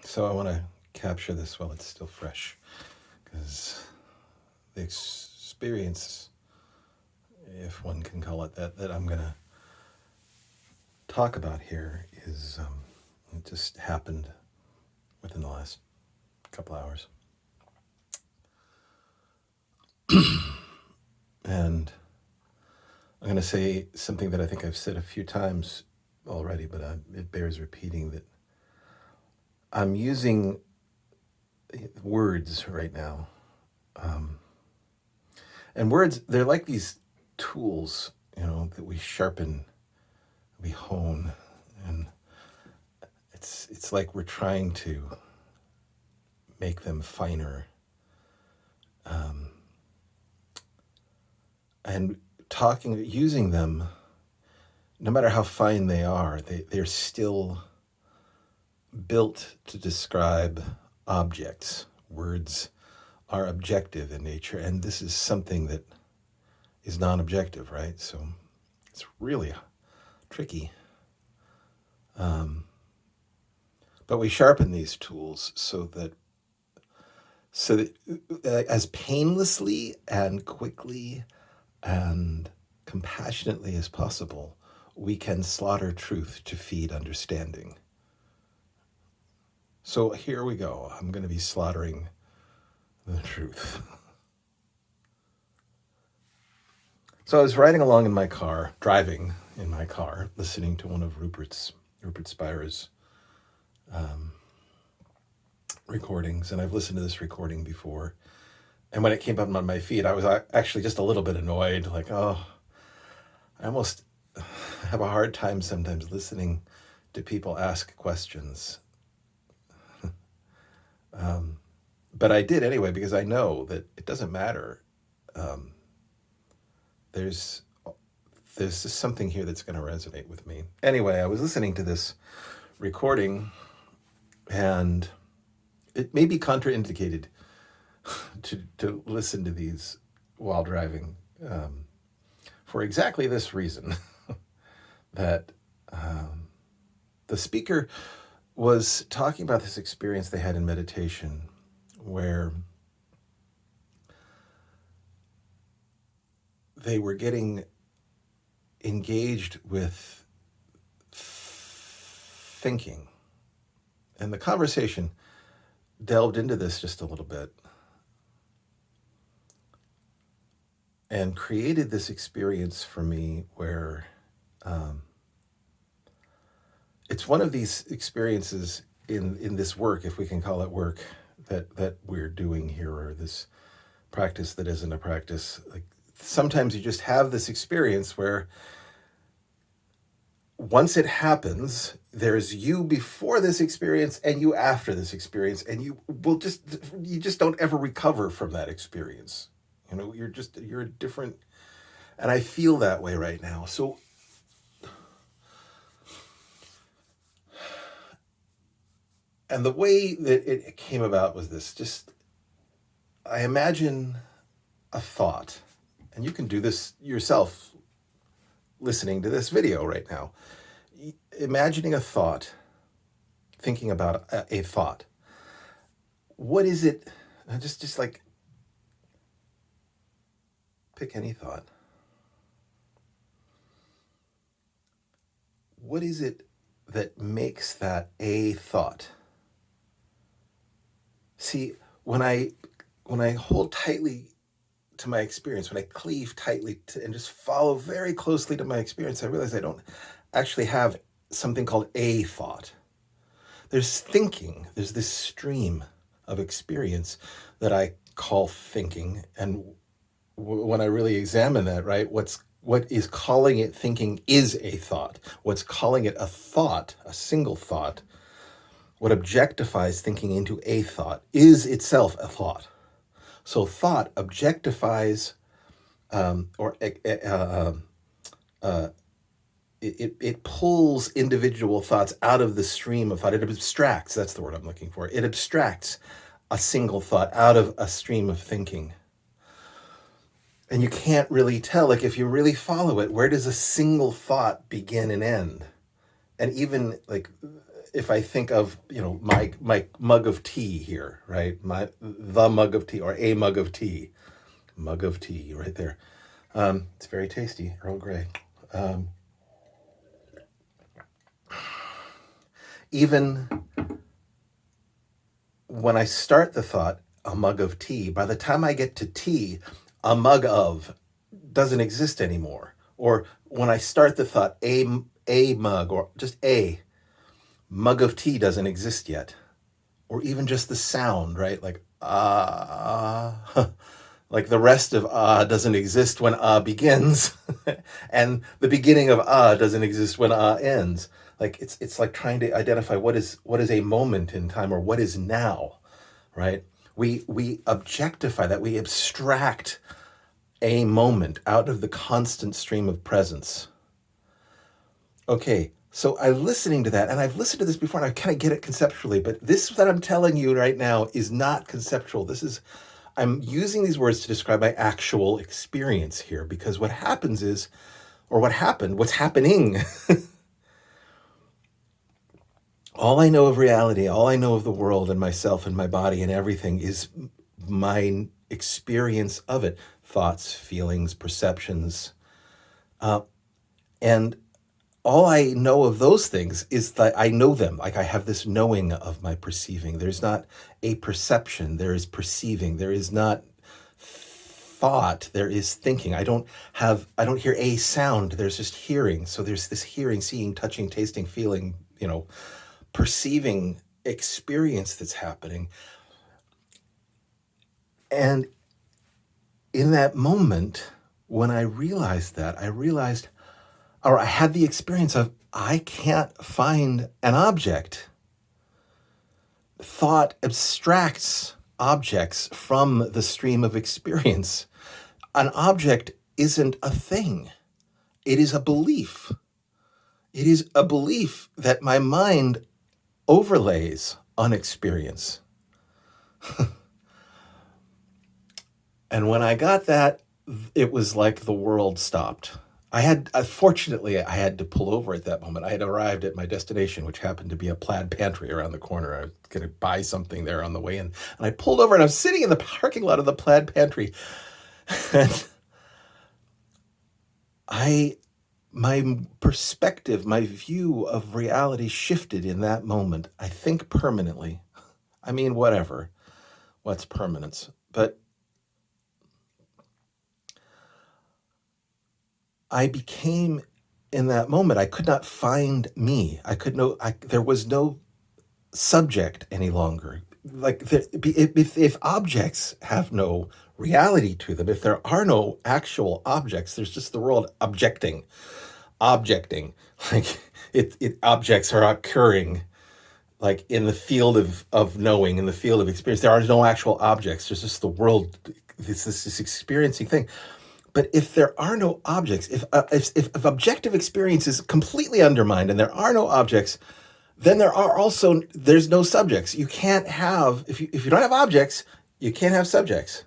So I want to capture this while it's still fresh, because the experience, if one can call it that, that I'm going to talk about here is it just happened within the last couple hours. And I'm going to say something that I think I've said a few times already, but it bears repeating, that I'm using words right now. And words, they're like these tools, that we sharpen, we hone, and it's like we're trying to make them finer. And using them, no matter how fine they are, they're still built to describe objects. Words are objective in nature, and this is something that is non-objective, right? So it's really tricky. But we sharpen these tools so that as painlessly and quickly and compassionately as possible, we can slaughter truth to feed understanding. So here we go. I'm going to be slaughtering the truth. So I was riding along in my car, driving in my car, listening to one of Rupert Spira's recordings, and I've listened to this recording before. And when it came up on my feed, I was actually just a little bit annoyed, like, I almost have a hard time sometimes listening to people ask questions. But I did anyway, because I know that it doesn't matter. There's just something here that's going to resonate with me. Anyway, I was listening to this recording, and it may be contraindicated to listen to these while driving, for exactly this reason, that the speaker was talking about this experience they had in meditation, where they were getting engaged with thinking. And the conversation delved into this just a little bit and created this experience for me where it's one of these experiences in this work, if we can call it work, that we're doing here, or this practice that isn't a practice. Like, sometimes you just have this experience where once it happens, there's you before this experience and you after this experience, and you just don't ever recover from that experience. You're a different, and I feel that way right now. So and the way that it came about was this: just, I imagine a thought, and you can do this yourself listening to this video right now. Imagining a thought, thinking about a thought. What is it? Just like, pick any thought. What is it that makes that a thought? See, when I hold tightly to my experience, when I cleave tightly to and just follow very closely to my experience, I realize I don't actually have something called a thought. There's thinking. There's this stream of experience that I call thinking, and when I really examine that, right, what is calling it thinking is a thought. What's calling it a thought, a single thought, what objectifies thinking into a thought, is itself a thought. So thought objectifies, it pulls individual thoughts out of the stream of thought. It abstracts, that's the word I'm looking for. It abstracts a single thought out of a stream of thinking. And you can't really tell, like, if you really follow it, where does a single thought begin and end? And even, like, if I think of, my mug of tea here, right? The mug of tea, or a mug of tea right there. It's very tasty, Earl Grey. Um, Even when I start the thought, a mug of tea, by the time I get to tea, a mug of doesn't exist anymore. Or when I start the thought, a mug, or just a mug of tea doesn't exist yet. Or even just the sound, right? Like, like the rest of doesn't exist when begins, and the beginning of doesn't exist when ends. Like it's like trying to identify what is a moment in time, or what is now, right? We objectify that, we abstract a moment out of the constant stream of presence. Okay, so I'm listening to that, and I've listened to this before, and I kind of get it conceptually, but this that I'm telling you right now is not conceptual. I'm using these words to describe my actual experience here, because what happens is, or what's happening, all I know of reality, all I know of the world and myself and my body and everything is my experience of it. Thoughts, feelings, perceptions. And all I know of those things is that I know them. Like I have this knowing of my perceiving. There's not a perception, there is perceiving. There is not thought, there is thinking. I don't hear a sound, there's just hearing. So there's this hearing, seeing, touching, tasting, feeling, perceiving experience that's happening. And in that moment, when I realized that, I had the experience of, I can't find an object. Thought abstracts objects from the stream of experience. An object isn't a thing. It is a belief. It is a belief that my mind overlays on experience. And when I got that, it was like the world stopped. Fortunately, I had to pull over at that moment. I had arrived at my destination, which happened to be a Plaid Pantry around the corner. I was going to buy something there on the way in. And I pulled over, and I was sitting in the parking lot of the Plaid Pantry. And my perspective, my view of reality shifted in that moment. I think permanently. I mean, whatever. What's permanence? But I became, in that moment, I could not find me. There was no subject any longer. Like if objects have no reality to them, if there are no actual objects, there's just the world objecting. Like objects are occurring, like in the field of knowing, in the field of experience. There are no actual objects. There's just the world, this experiencing thing. But if there are no objects, if objective experience is completely undermined and there are no objects, then there's no subjects. You can't have, if you don't have objects, you can't have subjects.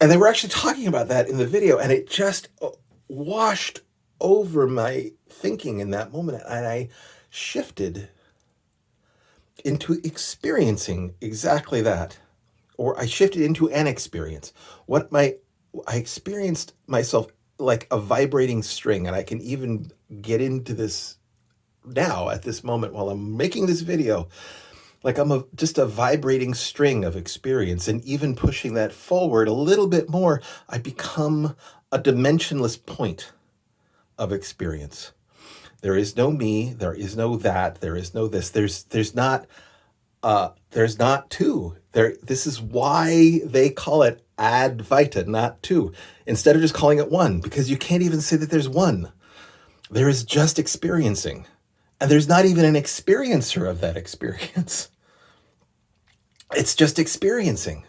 And they were actually talking about that in the video, and it just washed over my thinking in that moment. And I shifted into experiencing exactly that. Or I shifted into an experience. I experienced myself like a vibrating string, and I can even get into this now at this moment while I'm making this video. Like I'm just a vibrating string of experience, and even pushing that forward a little bit more, I become a dimensionless point of experience. There is no me, there is no that, there is no this. There's not two. This is why they call it Advaita, not two, instead of just calling it one, because you can't even say that there's one. There is just experiencing, and there's not even an experiencer of that experience. It's just experiencing.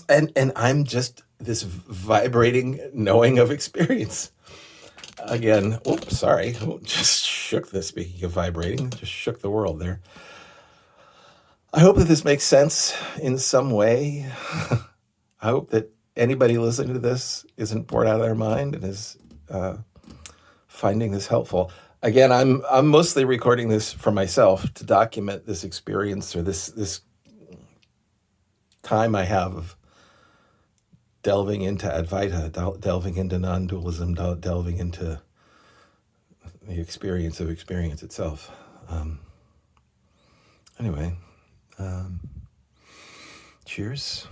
And I'm just this vibrating knowing of experience. Again, sorry, just shook this. Speaking of vibrating, just shook the world there. I hope that this makes sense in some way. I hope that anybody listening to this isn't bored out of their mind and is finding this helpful. Again, I'm mostly recording this for myself to document this experience, or this time I have of delving into Advaita, delving into non-dualism, delving into the experience of experience itself. Anyway, cheers.